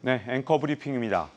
네, 앵커 브리핑입니다.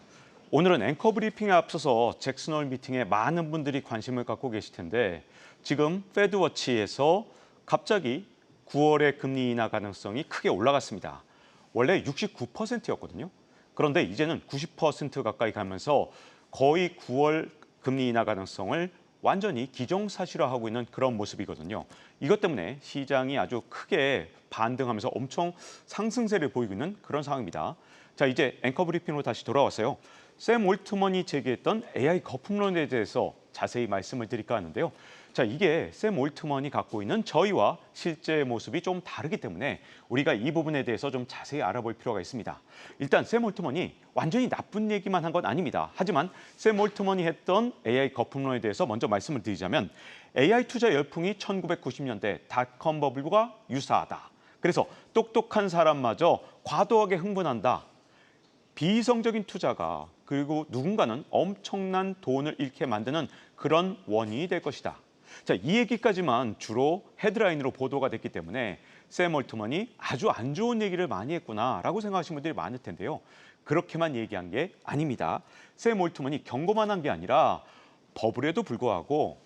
오늘은 앵커 브리핑에 앞서서 잭슨홀 미팅에 많은 분들이 관심을 갖고 계실 텐데 지금 페드워치에서 갑자기 9월의 금리 인하 가능성이 크게 올라갔습니다. 원래 69%였거든요. 그런데 이제는 90% 가까이 가면서 거의 9월 금리 인하 가능성을 완전히 기정사실화하고 있는 그런 모습이거든요. 이것 때문에 시장이 아주 크게 반등하면서 엄청 상승세를 보이고 있는 그런 상황입니다. 자, 이제 앵커 브리핑으로 다시 돌아왔어요. 샘 올트먼이 제기했던 AI 거품론에 대해서 자세히 말씀을 드릴까 하는데요. 자, 이게 샘 올트먼이 갖고 있는 저희와 실제 모습이 좀 다르기 때문에 우리가 이 부분에 대해서 좀 자세히 알아볼 필요가 있습니다. 일단 샘 올트먼이 완전히 나쁜 얘기만 한 건 아닙니다. 하지만 샘 올트먼이 했던 AI 거품론에 대해서 먼저 말씀을 드리자면 AI 투자 열풍이 1990년대 닷컴 버블과 유사하다. 그래서 똑똑한 사람마저 과도하게 흥분한다. 비이성적인 투자가 그리고 누군가는 엄청난 돈을 잃게 만드는 그런 원인이 될 것이다. 자, 이 얘기까지만 주로 헤드라인으로 보도가 됐기 때문에 샘 올트먼이 아주 안 좋은 얘기를 많이 했구나라고 생각하시는 분들이 많을 텐데요. 그렇게만 얘기한 게 아닙니다. 샘 올트먼이 경고만 한 게 아니라 버블에도 불구하고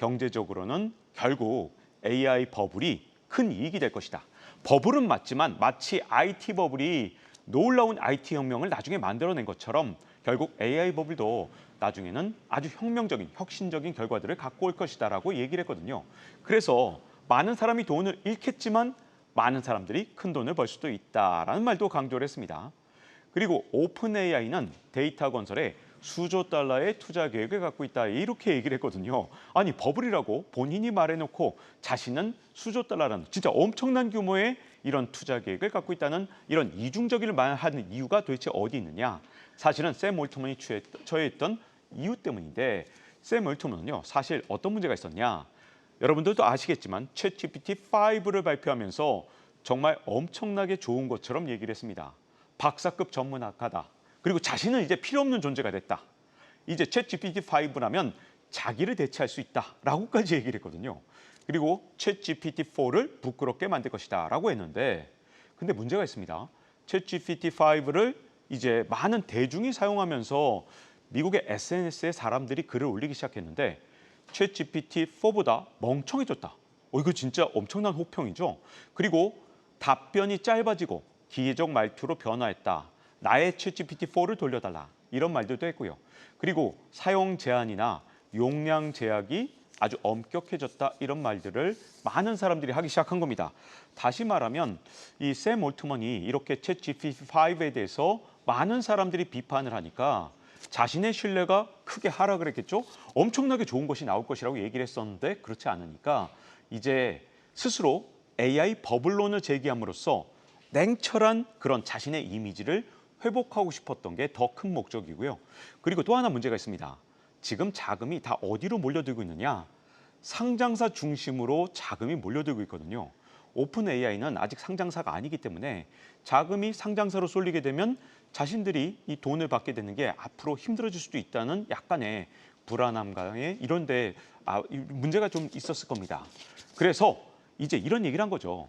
경제적으로는 결국 AI 버블이 큰 이익이 될 것이다. 버블은 맞지만 마치 IT 버블이 놀라운 IT 혁명을 나중에 만들어낸 것처럼 결국 AI 버블도 나중에는 아주 혁명적인, 혁신적인 결과들을 갖고 올 것이다라고 얘기를 했거든요. 그래서 많은 사람이 돈을 잃겠지만 많은 사람들이 큰 돈을 벌 수도 있다라는 말도 강조를 했습니다. 그리고 오픈 AI는 데이터 건설에 수조 달러의 투자 계획을 갖고 있다 이렇게 얘기를 했거든요. 아니 버블이라고 본인이 말해놓고 자신은 수조 달러라는 진짜 엄청난 규모의 이런 투자 계획을 갖고 있다는 이런 이중적인 말을 하는 이유가 도대체 어디 있느냐. 사실은 샘 올트먼이 처해있던 이유 때문인데 샘 올트먼은요 사실 어떤 문제가 있었냐. 여러분들도 아시겠지만 챗GPT5를 발표하면서 정말 엄청나게 좋은 것처럼 얘기를 했습니다. 박사급 전문학가다. 그리고 자신은 이제 필요 없는 존재가 됐다. 이제 챗GPT5라면 자기를 대체할 수 있다라고까지 얘기를 했거든요. 그리고 챗GPT4를 부끄럽게 만들 것이다 라고 했는데 근데 문제가 있습니다. 챗GPT5를 이제 많은 대중이 사용하면서 미국의 SNS에 사람들이 글을 올리기 시작했는데 챗GPT4보다 멍청해졌다. 이거 진짜 엄청난 혹평이죠. 그리고 답변이 짧아지고 기계적 말투로 변화했다. 나의 챗GPT4를 돌려달라. 이런 말들도 했고요. 그리고 사용 제한이나 용량 제약이 아주 엄격해졌다. 이런 말들을 많은 사람들이 하기 시작한 겁니다. 다시 말하면 이 샘 올트먼이 이렇게 챗GPT5에 대해서 많은 사람들이 비판을 하니까 자신의 신뢰가 크게 하락을 했겠죠. 엄청나게 좋은 것이 나올 것이라고 얘기를 했었는데 그렇지 않으니까 이제 스스로 AI 버블론을 제기함으로써 냉철한 그런 자신의 이미지를 회복하고 싶었던 게 더 큰 목적이고요. 그리고 또 하나 문제가 있습니다. 지금 자금이 다 어디로 몰려들고 있느냐? 상장사 중심으로 자금이 몰려들고 있거든요. 오픈 AI는 아직 상장사가 아니기 때문에 자금이 상장사로 쏠리게 되면 자신들이 이 돈을 받게 되는 게 앞으로 힘들어질 수도 있다는 약간의 불안함과의 이런 데 문제가 좀 있었을 겁니다. 그래서 이제 이런 얘기를 한 거죠.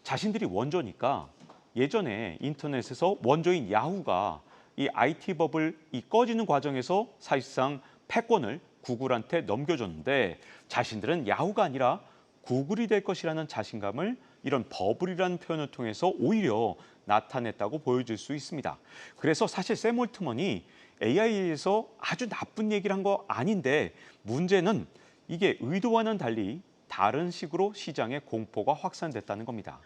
자신들이 원조니까 예전에 인터넷에서 원조인 야후가 이 IT 버블 이 꺼지는 과정에서 사실상 패권을 구글한테 넘겨줬는데 자신들은 야후가 아니라 구글이 될 것이라는 자신감을 이런 버블이라는 표현을 통해서 오히려 나타냈다고 보여줄 수 있습니다. 그래서 사실 샘 올트먼이 AI에서 아주 나쁜 얘기를 한 거 아닌데 문제는 이게 의도와는 달리 다른 식으로 시장의 공포가 확산됐다는 겁니다.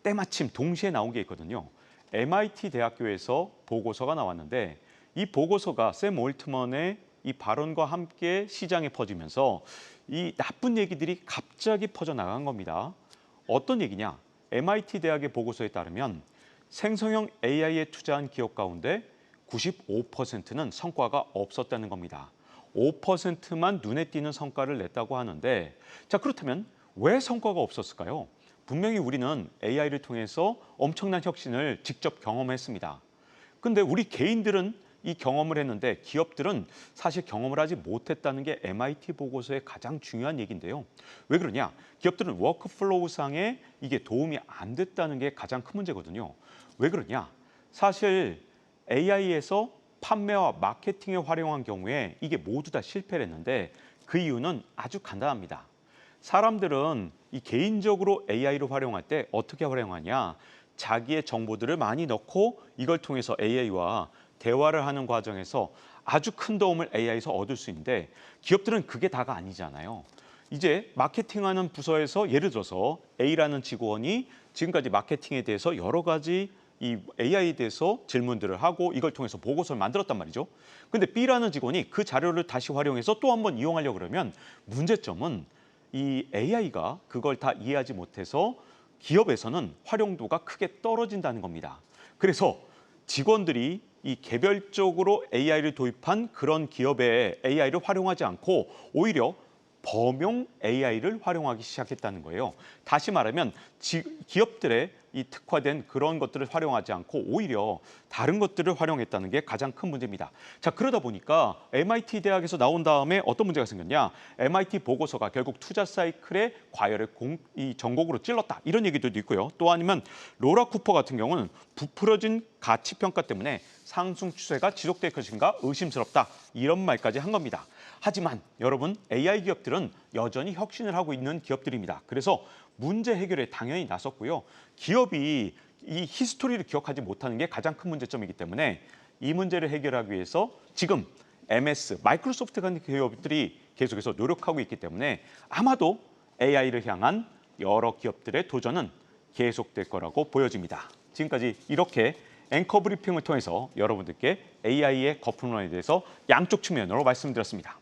때마침 동시에 나온 게 있거든요. MIT 대학교에서 보고서가 나왔는데 이 보고서가 샘 올트먼의 이 발언과 함께 시장에 퍼지면서 이 나쁜 얘기들이 갑자기 퍼져나간 겁니다. 어떤 얘기냐? MIT 대학의 보고서에 따르면 생성형 AI에 투자한 기업 가운데 95%는 성과가 없었다는 겁니다. 5%만 눈에 띄는 성과를 냈다고 하는데 자 그렇다면 왜 성과가 없었을까요? 분명히 우리는 AI를 통해서 엄청난 혁신을 직접 경험했습니다. 근데 우리 개인들은 이 경험을 했는데 기업들은 사실 경험을 하지 못했다는 게 MIT 보고서의 가장 중요한 얘기인데요. 왜 그러냐? 기업들은 워크플로우상에 이게 도움이 안 됐다는 게 가장 큰 문제거든요. 왜 그러냐? 사실 AI에서 판매와 마케팅에 활용한 경우에 이게 모두 다 실패를 했는데 그 이유는 아주 간단합니다. 사람들은 이 개인적으로 AI를 활용할 때 어떻게 활용하냐? 자기의 정보들을 많이 넣고 이걸 통해서 AI와 대화를 하는 과정에서 아주 큰 도움을 AI에서 얻을 수 있는데 기업들은 그게 다가 아니잖아요. 이제 마케팅하는 부서에서 예를 들어서 A라는 직원이 지금까지 마케팅에 대해서 여러 가지 이 AI에 대해서 질문들을 하고 이걸 통해서 보고서를 만들었단 말이죠. 근데 B라는 직원이 그 자료를 다시 활용해서 또 한번 이용하려고 그러면 문제점은 이 AI가 그걸 다 이해하지 못해서 기업에서는 활용도가 크게 떨어진다는 겁니다. 그래서 직원들이 이 개별적으로 AI를 도입한 그런 기업에 AI를 활용하지 않고 오히려 범용 AI를 활용하기 시작했다는 거예요. 다시 말하면 기업들의 이 특화된 그런 것들을 활용하지 않고 오히려 다른 것들을 활용했다는 게 가장 큰 문제입니다. 자, 그러다 보니까 MIT 대학에서 나온 다음에 어떤 문제가 생겼냐? MIT 보고서가 결국 투자 사이클의 과열을 이 전곡으로 찔렀다. 이런 얘기들도 있고요. 또 아니면 로라 쿠퍼 같은 경우는 부풀어진 가치 평가 때문에 상승 추세가 지속될 것인가 의심스럽다. 이런 말까지 한 겁니다. 하지만 여러분, AI 기업들은 여전히 혁신을 하고 있는 기업들입니다. 그래서 문제 해결에 당연히 나섰고요. 기업이 이 히스토리를 기억하지 못하는 게 가장 큰 문제점이기 때문에 이 문제를 해결하기 위해서 지금 MS, 마이크로소프트 같은 기업들이 계속해서 노력하고 있기 때문에 아마도 AI를 향한 여러 기업들의 도전은 계속될 거라고 보여집니다. 지금까지 이렇게 앵커 브리핑을 통해서 여러분들께 AI의 거품론에 대해서 양쪽 측면으로 말씀드렸습니다.